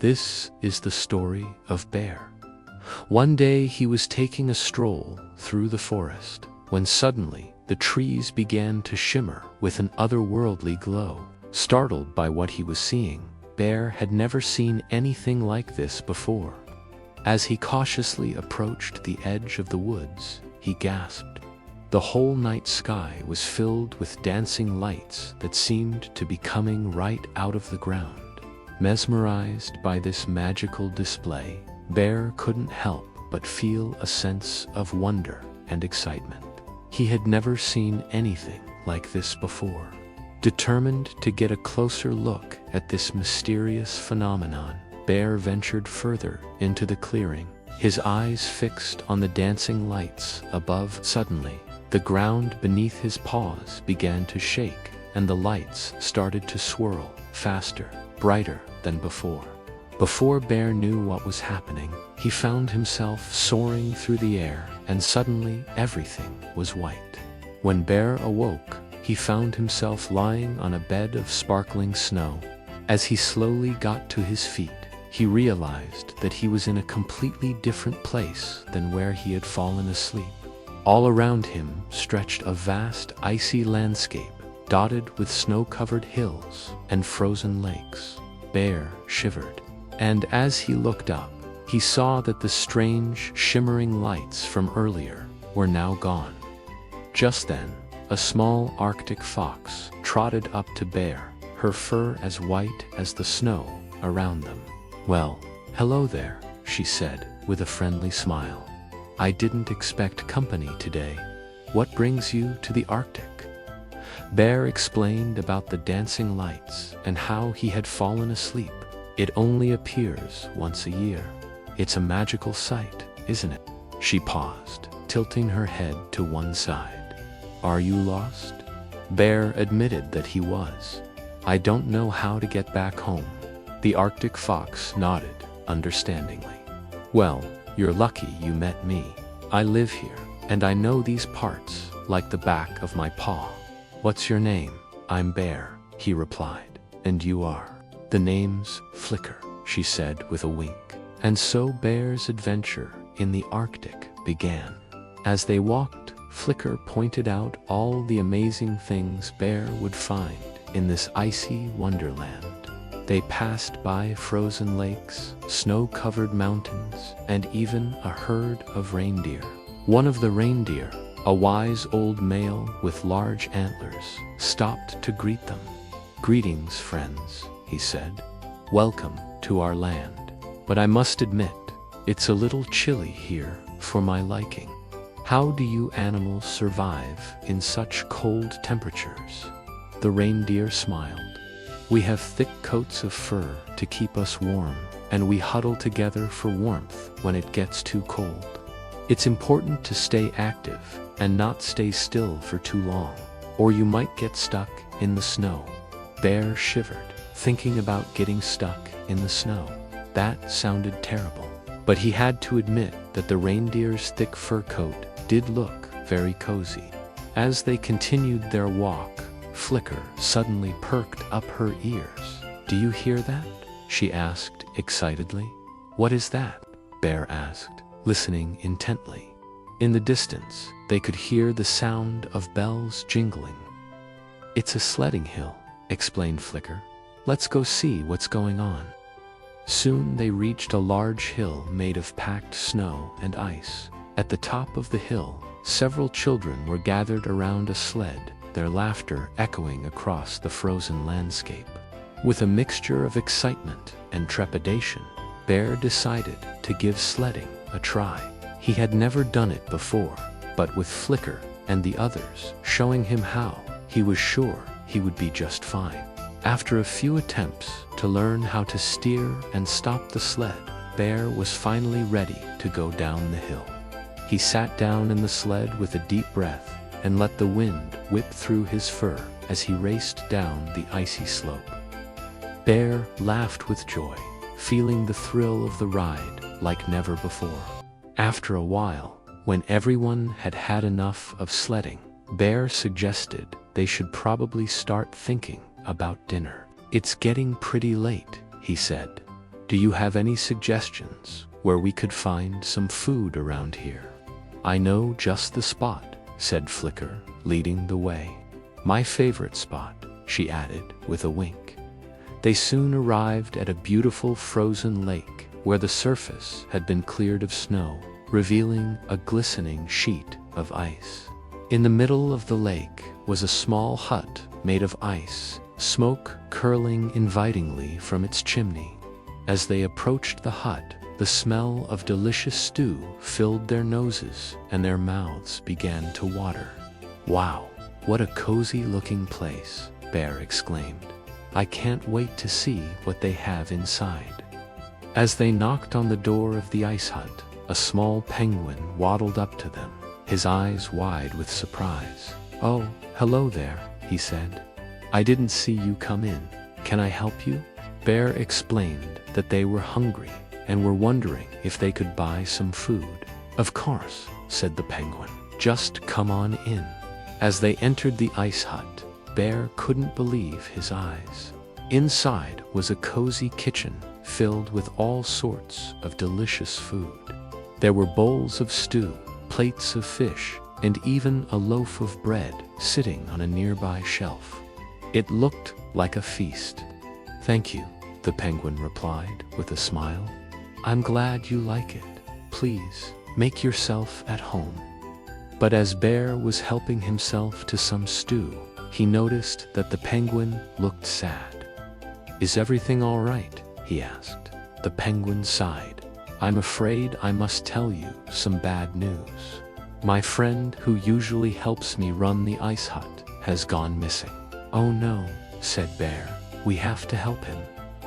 This is the story of Bear. One day he was taking a stroll through the forest when suddenly the trees began to shimmer with an otherworldly glow. Startled by what he was seeing, Bear had never seen anything like this before. As he cautiously approached the edge of the woods, he gasped. The whole night sky was filled with dancing lights that seemed to be coming right out of the ground. Mesmerized by this magical display, Bear couldn't help but feel a sense of wonder and excitement. He had never seen anything like this before. Determined to get a closer look at this mysterious phenomenon, Bear ventured further into the clearing, his eyes fixed on the dancing lights above. Suddenly, the ground beneath his paws began to shake, and the lights started to swirl faster, brighter than before. Before Bear knew what was happening, he found himself soaring through the air, and suddenly everything was white. When Bear awoke, he found himself lying on a bed of sparkling snow. As he slowly got to his feet, he realized that he was in a completely different place than where he had fallen asleep. All around him stretched a vast icy landscape, dotted with snow-covered hills and frozen lakes. Bear shivered, and as he looked up, he saw that the strange, shimmering lights from earlier were now gone. Just then, a small Arctic fox trotted up to Bear, her fur as white as the snow around them. "Well, hello there," she said with a friendly smile. "I didn't expect company today. What brings you to the Arctic?" Bear explained about the dancing lights and how he had fallen asleep. "It only appears once a year. It's a magical sight, isn't it?" She paused, tilting her head to one side. "Are you lost?" Bear admitted that he was. "I don't know how to get back home." The Arctic fox nodded understandingly. "Well, you're lucky you met me. I live here, and I know these parts like the back of my paw." "What's your name?" "I'm Bear," he replied. "And you are?" "The name's Flicker," she said with a wink. And so Bear's adventure in the Arctic began. As they walked, Flicker pointed out all the amazing things Bear would find in this icy wonderland. They passed by frozen lakes, snow-covered mountains, and even a herd of reindeer. One of the reindeer, a wise old male with large antlers, stopped to greet them. "Greetings, friends," he said. "Welcome to our land. But I must admit, it's a little chilly here for my liking. How do you animals survive in such cold temperatures?" The reindeer smiled. "We have thick coats of fur to keep us warm, and we huddle together for warmth when it gets too cold. It's important to stay active and not stay still for too long, or you might get stuck in the snow." Bear shivered, thinking about getting stuck in the snow. That sounded terrible. But he had to admit that the reindeer's thick fur coat did look very cozy. As they continued their walk, Flicker suddenly perked up her ears. "Do you hear that?" she asked excitedly. "What is that?" Bear asked, listening intently. In the distance, they could hear the sound of bells jingling. "It's a sledding hill," explained Flicker. "Let's go see what's going on." Soon they reached a large hill made of packed snow and ice. At the top of the hill, several children were gathered around a sled, their laughter echoing across the frozen landscape. With a mixture of excitement and trepidation, Bear decided to give sledding a try. He had never done it before, but with Flicker and the others showing him how, he was sure he would be just fine. After a few attempts to learn how to steer and stop the sled, Bear was finally ready to go down the hill. He sat down in the sled with a deep breath and let the wind whip through his fur as he raced down the icy slope. Bear laughed with joy, feeling the thrill of the ride like never before. After a while, when everyone had had enough of sledding, Bear suggested they should probably start thinking about dinner. "It's getting pretty late," he said. Do you have any suggestions where we could find some food around here? I know just the spot, said Flicker, leading the way. My favorite spot, she added with a wink. They soon arrived at a beautiful frozen lake where the surface had been cleared of snow, revealing a glistening sheet of ice. In the middle of the lake was a small hut made of ice, smoke curling invitingly from its chimney. As they approached the hut, the smell of delicious stew filled their noses and their mouths began to water. Wow, what a cozy-looking place, Bear exclaimed. I can't wait to see what they have inside. As they knocked on the door of the ice hut, a small penguin waddled up to them, his eyes wide with surprise. Oh, hello there, he said. I didn't see you come in. Can I help you? Bear explained that they were hungry and were wondering if they could buy some food. Of course, said the penguin. Just come on in. As they entered the ice hut, Bear couldn't believe his eyes. Inside was a cozy kitchen filled with all sorts of delicious food. There were bowls of stew, plates of fish, and even a loaf of bread sitting on a nearby shelf. It looked like a feast. Thank you, the penguin replied with a smile. I'm glad you like it. Please, make yourself at home. But as Bear was helping himself to some stew, he noticed that the penguin looked sad. Is everything all right? He asked. The penguin sighed. I'm afraid I must tell you some bad news. My friend who usually helps me run the ice hut has gone missing. Oh no, said Bear. We have to help him.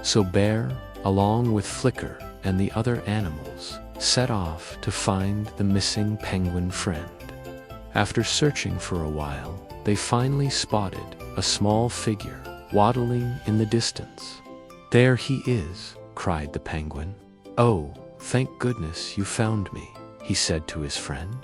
So Bear, along with Flicker and the other animals, set off to find the missing penguin friend. After searching for a while, they finally spotted a small figure waddling in the distance. There he is, cried the penguin. Oh, thank goodness you found me, he said to his friend.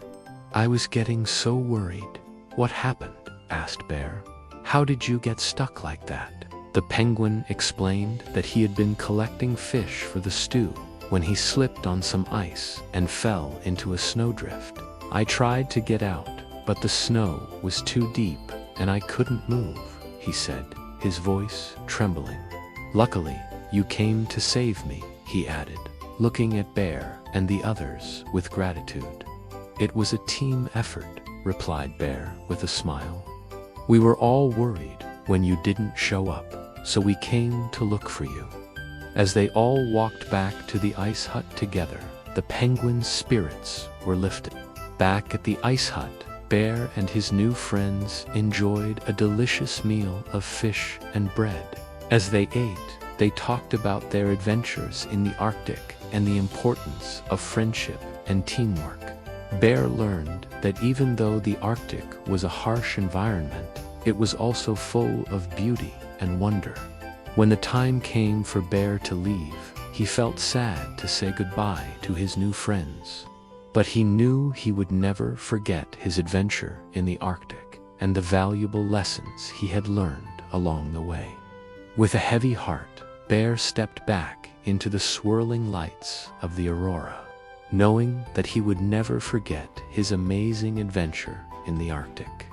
I was getting so worried. What happened? Asked Bear. How did you get stuck like that? The penguin explained that he had been collecting fish for the stew when he slipped on some ice and fell into a snowdrift. I tried to get out, but the snow was too deep and I couldn't move, he said, his voice trembling. Luckily, you came to save me, he added, looking at Bear and the others with gratitude. It was a team effort, replied Bear with a smile. We were all worried when you didn't show up, so we came to look for you. As they all walked back to the ice hut together, the penguin's spirits were lifted. Back at the ice hut, Bear and his new friends enjoyed a delicious meal of fish and bread. As they ate, they talked about their adventures in the Arctic and the importance of friendship and teamwork. Bear learned that even though the Arctic was a harsh environment, it was also full of beauty and wonder. When the time came for Bear to leave, he felt sad to say goodbye to his new friends. But he knew he would never forget his adventure in the Arctic and the valuable lessons he had learned along the way. With a heavy heart, Bear stepped back into the swirling lights of the Aurora, knowing that he would never forget his amazing adventure in the Arctic.